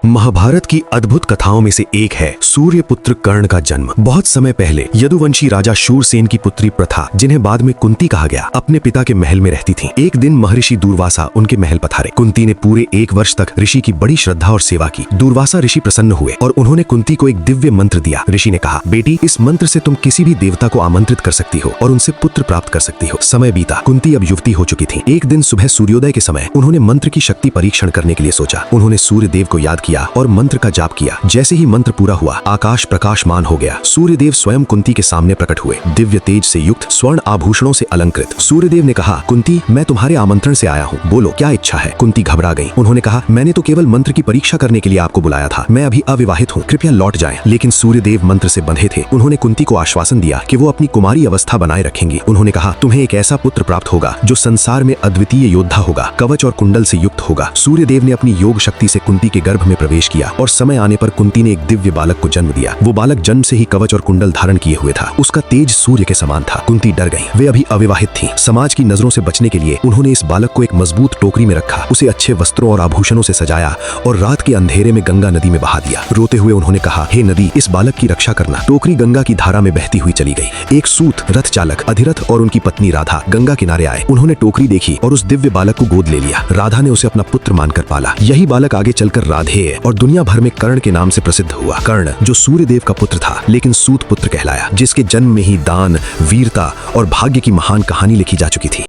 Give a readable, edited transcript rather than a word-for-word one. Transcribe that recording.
महाभारत की अद्भुत कथाओं में से एक है सूर्यपुत्र कर्ण का जन्म। बहुत समय पहले यदुवंशी राजा शूरसेन की पुत्री प्रथा, जिन्हें बाद में कुंती कहा गया, अपने पिता के महल में रहती थी। एक दिन महर्षि दूर्वासा उनके महल पधारे। कुंती ने पूरे 1 वर्ष तक ऋषि की बड़ी श्रद्धा और सेवा की। दूर्वासा ऋषि प्रसन्न हुए और उन्होंने कुंती को एक दिव्य मंत्र दिया। ऋषि ने कहा, बेटी, इस मंत्र से तुम किसी भी देवता को आमंत्रित कर सकती हो और उनसे पुत्र प्राप्त कर सकती हो। समय बीता, कुंती अब युवती हो चुकी थी। एक दिन सुबह सूर्योदय के समय उन्होंने मंत्र की शक्ति परीक्षण करने के लिए सोचा। उन्होंने सूर्य देव को याद किया और मंत्र का जाप किया। जैसे ही मंत्र पूरा हुआ, आकाश प्रकाशमान हो गया। सूर्यदेव स्वयं कुंती के सामने प्रकट हुए, दिव्य तेज से युक्त, स्वर्ण आभूषणों से अलंकृत। सूर्यदेव ने कहा, कुंती, मैं तुम्हारे आमंत्रण से आया हूँ, बोलो क्या इच्छा है। कुंती घबरा गई। उन्होंने कहा, मैंने तो केवल मंत्र की परीक्षा करने के लिए आपको बुलाया था। मैं अभी अविवाहित हूँ, कृपया लौट जाएं। लेकिन सूर्यदेव मंत्र से बंधे थे। उन्होंने कुंती को आश्वासन दिया कि वो अपनी कुमारी अवस्था बनाए रखेंगी। उन्होंने कहा, तुम्हें एक ऐसा पुत्र प्राप्त होगा जो संसार में अद्वितीय योद्धा होगा, कवच और कुंडल से युक्त होगा। सूर्यदेव ने अपनी योग शक्ति से कुंती के गर्भ में प्रवेश किया और समय आने पर कुंती ने एक दिव्य बालक को जन्म दिया। वो बालक जन्म से ही कवच और कुंडल धारण किए हुए था। उसका तेज सूर्य के समान था। कुंती डर गई। वे अभी अविवाहित थीं। समाज की नजरों से बचने के लिए उन्होंने इस बालक को एक मजबूत टोकरी में रखा, उसे अच्छे वस्त्रों और आभूषणों से सजाया और रात के अंधेरे में गंगा नदी में बहा दिया। रोते हुए उन्होंने कहा, हे नदी, इस बालक की रक्षा करना। टोकरी गंगा की धारा में बहती हुई चली गई। एक सूत रथ चालक अधिरथ और उनकी पत्नी राधा गंगा किनारे आए। उन्होंने टोकरी देखी और उस दिव्य बालक को गोद ले लिया। राधा ने उसे अपना पुत्र मानकर पाला। यही बालक आगे चलकर राधेय और दुनिया भर में कर्ण के नाम से प्रसिद्ध हुआ। कर्ण जो सूर्यदेव का पुत्र था, लेकिन सूत पुत्र कहलाया, जिसके जन्म में ही दान, वीरता और भाग्य की महान कहानी लिखी जा चुकी थी।